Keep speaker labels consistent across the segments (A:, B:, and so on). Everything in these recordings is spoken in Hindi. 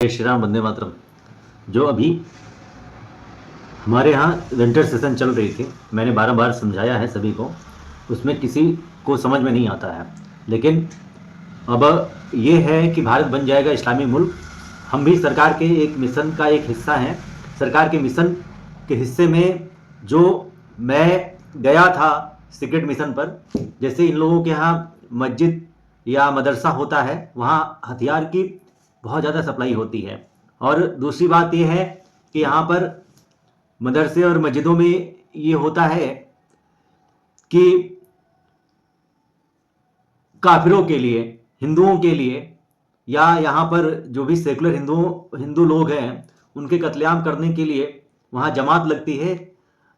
A: जय श्री राम, वंदे मातरम। जो अभी हमारे यहाँ विंटर सेशन चल रही थी, मैंने बार बार समझाया है सभी को, उसमें किसी को समझ में नहीं आता है। लेकिन अब ये है कि भारत बन जाएगा इस्लामी मुल्क। हम भी सरकार के एक मिशन का एक हिस्सा हैं। सरकार के मिशन के हिस्से में जो मैं गया था सीक्रेट मिशन पर, जैसे इन लोगों के यहाँ मस्जिद या मदरसा होता है, वहाँ हथियार की बहुत ज़्यादा सप्लाई होती है। और दूसरी बात यह है कि यहाँ पर मदरसे और मस्जिदों में ये होता है कि काफिरों के लिए, हिंदुओं के लिए, या यहाँ पर जो भी सेकुलर हिंदू लोग हैं, उनके कत्लेआम करने के लिए वहाँ जमात लगती है।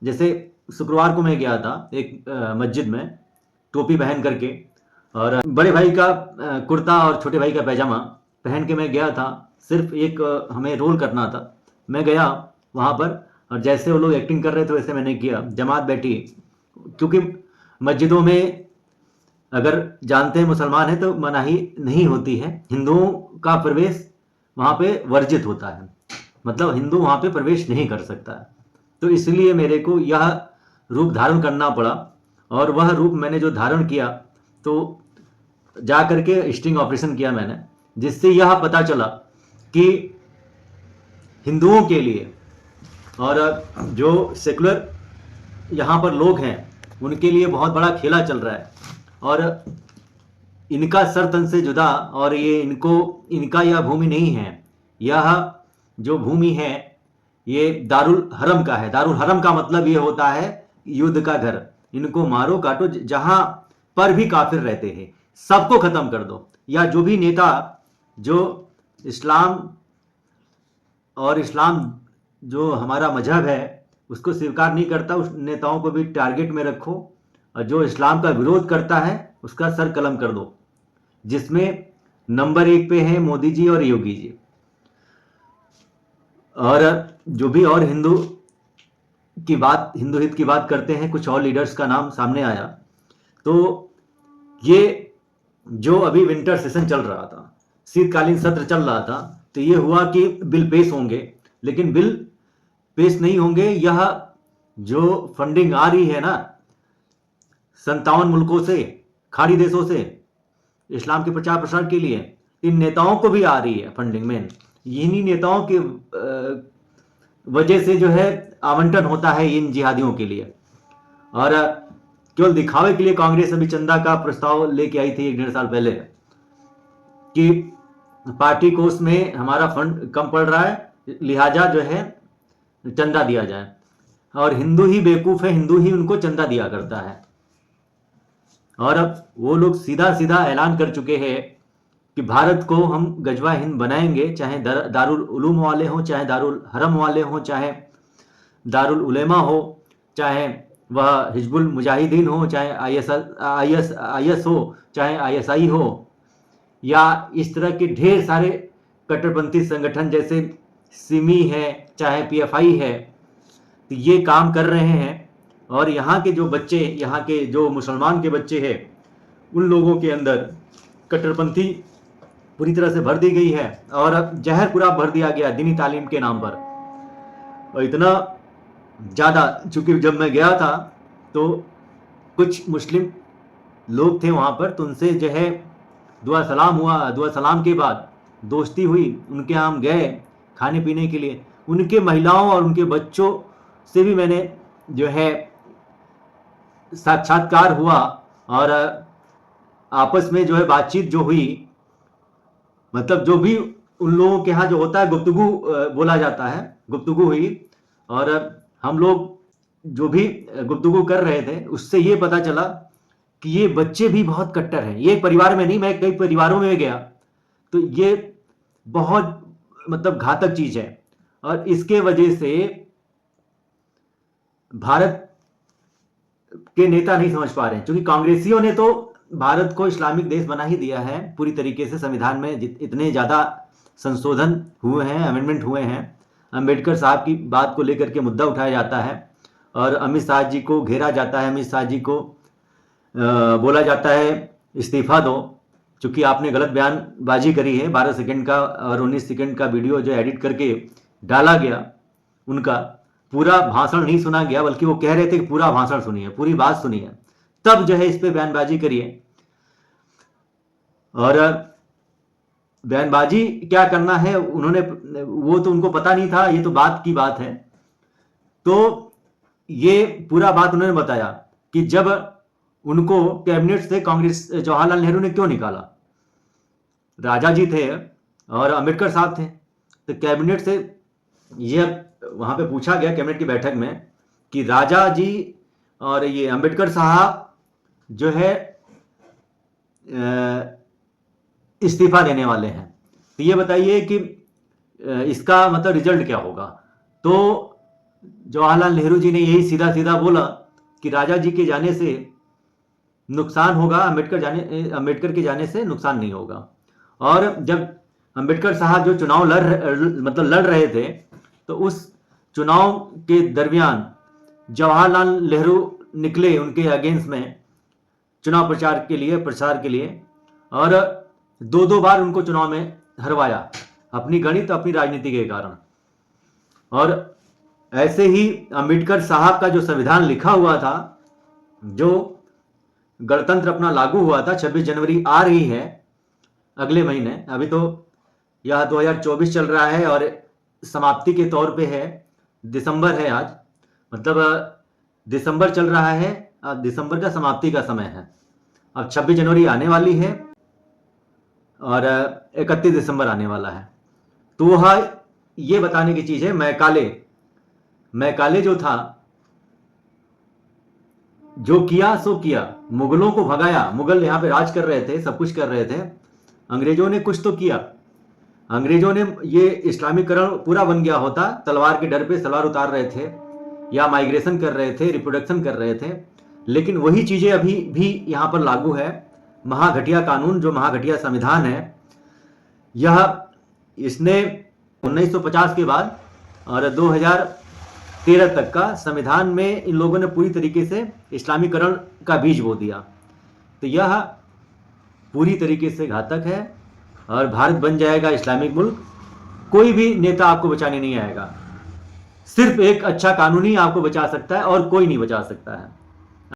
A: जैसे शुक्रवार को मैं गया था एक मस्जिद में, टोपी पहन करके, और बड़े भाई का कुर्ता और छोटे भाई का पैजामा पहन के मैं गया था। सिर्फ एक हमें रोल करना था। मैं गया वहाँ पर, और जैसे वो लोग एक्टिंग कर रहे थे वैसे मैंने किया। जमात बैठी, क्योंकि मस्जिदों में अगर जानते हैं मुसलमान हैं तो मनाही नहीं होती है, हिंदुओं का प्रवेश वहाँ पे वर्जित होता है, मतलब हिंदू वहाँ पे प्रवेश नहीं कर सकता है। तो इसलिए मेरे को यह रूप धारण करना पड़ा, और वह रूप मैंने जो धारण किया तो जा करके स्टिंग ऑपरेशन किया मैंने, जिससे यह पता चला कि हिंदुओं के लिए और जो सेकुलर यहाँ पर लोग हैं उनके लिए बहुत बड़ा खेला चल रहा है। और इनका सर तन से जुदा, और ये इनका यह भूमि नहीं है। यह जो भूमि है ये दारुल हरम का है। दारुल हरम का मतलब ये होता है युद्ध का घर। इनको मारो काटो, जहां पर भी काफिर रहते हैं सबको खत्म कर दो। या जो भी नेता जो इस्लाम और इस्लाम जो हमारा मजहब है उसको स्वीकार नहीं करता, उस नेताओं को भी टारगेट में रखो, और जो इस्लाम का विरोध करता है उसका सर कलम कर दो। जिसमें नंबर 1 पे हैं मोदी जी और योगी जी। और जो भी और हिंदू हित की बात करते हैं, कुछ और लीडर्स का नाम सामने आया। तो ये जो अभी विंटर सेशन चल रहा था, शीतकालीन सत्र चल रहा था, तो ये हुआ कि बिल पेश होंगे, लेकिन बिल पेश नहीं होंगे। यह जो फंडिंग आ रही है ना 57 मुल्कों से, खाड़ी देशों से, इस्लाम के प्रचार प्रसार के लिए, इन नेताओं को भी आ रही है फंडिंग। में इन्हीं नेताओं के वजह से जो है आवंटन होता है इन जिहादियों के लिए। और केवल दिखावे के लिए कांग्रेस अभी चंदा का प्रस्ताव लेके आई थी 1-1.5 साल पहले कि पार्टी कोष में हमारा फंड कम पड़ रहा है, लिहाजा जो है चंदा दिया जाए। और हिंदू ही बेवकूफ है, हिंदू ही उनको चंदा दिया करता है। और अब वो लोग सीधा सीधा ऐलान कर चुके हैं कि भारत को हम गजवा हिंद बनाएंगे, चाहे दारुल उलूम वाले हों, चाहे दारुल हरम वाले हों, चाहे दारुल उलेमा हो, चाहे वह हिजबुल मुजाहिदीन हो, चाहे आईएस हो, चाहे आईएसआई हो, या इस तरह के ढेर सारे कट्टरपंथी संगठन जैसे सिमी है, चाहे पीएफआई है, तो ये काम कर रहे हैं। और यहाँ के जो बच्चे, यहाँ के जो मुसलमान के बच्चे हैं, उन लोगों के अंदर कट्टरपंथी पूरी तरह से भर दी गई है, और अब जहर पूरा भर दिया गया दीनी तालीम के नाम पर। और इतना ज़्यादा, चूंकि जब मैं गया था तो कुछ मुस्लिम लोग थे वहाँ पर, तो उनसे जो है दुआ सलाम हुआ। दुआ सलाम के बाद दोस्ती हुई, उनके यहाँ हम गए खाने पीने के लिए। उनके महिलाओं और उनके बच्चों से भी मैंने जो है साक्षात्कार हुआ, और आपस में जो है बातचीत जो हुई, मतलब जो भी उन लोगों के यहाँ जो होता है गुफ्तगू बोला जाता है, गुफ्तगू हुई। और हम लोग जो भी गुफ्तगू कर रहे थे उससे ये पता चला कि ये बच्चे भी बहुत कट्टर हैं। ये परिवार में नहीं, मैं कई परिवारों में गया, तो ये बहुत मतलब घातक चीज है। और इसके वजह से भारत के नेता नहीं समझ पा रहे हैं, क्योंकि कांग्रेसियों ने तो भारत को इस्लामिक देश बना ही दिया है पूरी तरीके से। संविधान में इतने ज़्यादा संशोधन हुए हैं, अमेंडमेंट हुए हैं, अंबेडकर साहब की बात को लेकर के मुद्दा उठाया जाता है, और अमित शाह जी को घेरा जाता है, अमित शाह जी को बोला जाता है इस्तीफा दो। चूंकि आपने गलत बयानबाजी करी है, 12 सेकंड का और 19 सेकंड का वीडियो जो एडिट करके डाला गया, उनका पूरा भाषण नहीं सुना गया, बल्कि वो कह रहे थे कि पूरा भाषण सुनिए, पूरी बात सुनिए, तब जो है इस पे बयानबाजी करिए। और बयानबाजी क्या करना है उन्होंने, वो तो उनको पता नहीं था, ये तो बात की बात है। तो ये पूरा बात उन्होंने बताया कि जब उनको कैबिनेट से कांग्रेस जवाहरलाल नेहरू ने क्यों निकाला, राजा जी थे और अंबेडकर साहब थे, तो कैबिनेट से ये वहां पे पूछा गया कैबिनेट की बैठक में कि राजा जी और ये अंबेडकर साहब जो है इस्तीफा देने वाले हैं, तो ये बताइए कि इसका मतलब रिजल्ट क्या होगा। तो जवाहरलाल नेहरू जी ने यही सीधा सीधा बोला कि राजा जी के जाने से नुकसान होगा, अंबेडकर के जाने से नुकसान नहीं होगा। और जब अंबेडकर साहब जो चुनाव लड़ रहे थे, तो उस चुनाव के दरमियान जवाहरलाल नेहरू निकले उनके अगेंस्ट में चुनाव प्रचार के लिए और 2 बार उनको चुनाव में हरवाया, अपनी गणित अपनी राजनीति के कारण। और ऐसे ही अंबेडकर साहब का जो संविधान लिखा हुआ था, जो गणतंत्र अपना लागू हुआ था, 26 जनवरी आ रही है अगले महीने, अभी तो यह 2024 चल रहा है और समाप्ति के तौर पे है, दिसंबर है आज, मतलब दिसंबर चल रहा है, दिसंबर का समाप्ति का समय है। अब 26 जनवरी आने वाली है और 31 दिसंबर आने वाला है। तो वह ये बताने की चीज है, मैकाले जो था, जो किया सो किया, मुगलों को भगाया, मुगल यहाँ पे राज कर रहे थे, सब कुछ कर रहे थे, अंग्रेजों ने कुछ तो किया, अंग्रेजों ने ये इस्लामीकरण पूरा बन गया होता, तलवार के डर पे सलवार उतार रहे थे या माइग्रेशन कर रहे थे, रिप्रोडक्शन कर रहे थे, लेकिन वही चीजें अभी भी यहाँ पर लागू है। महाघटिया कानून, जो महाघटिया संविधान है, यह इसने 1950 के बाद और 2013 तक का संविधान में इन लोगों ने पूरी तरीके से इस्लामीकरण का बीज बो दिया। तो यह पूरी तरीके से घातक है और भारत बन जाएगा इस्लामिक मुल्क। कोई भी नेता आपको बचाने नहीं आएगा, सिर्फ एक अच्छा कानूनी आपको बचा सकता है और कोई नहीं बचा सकता है।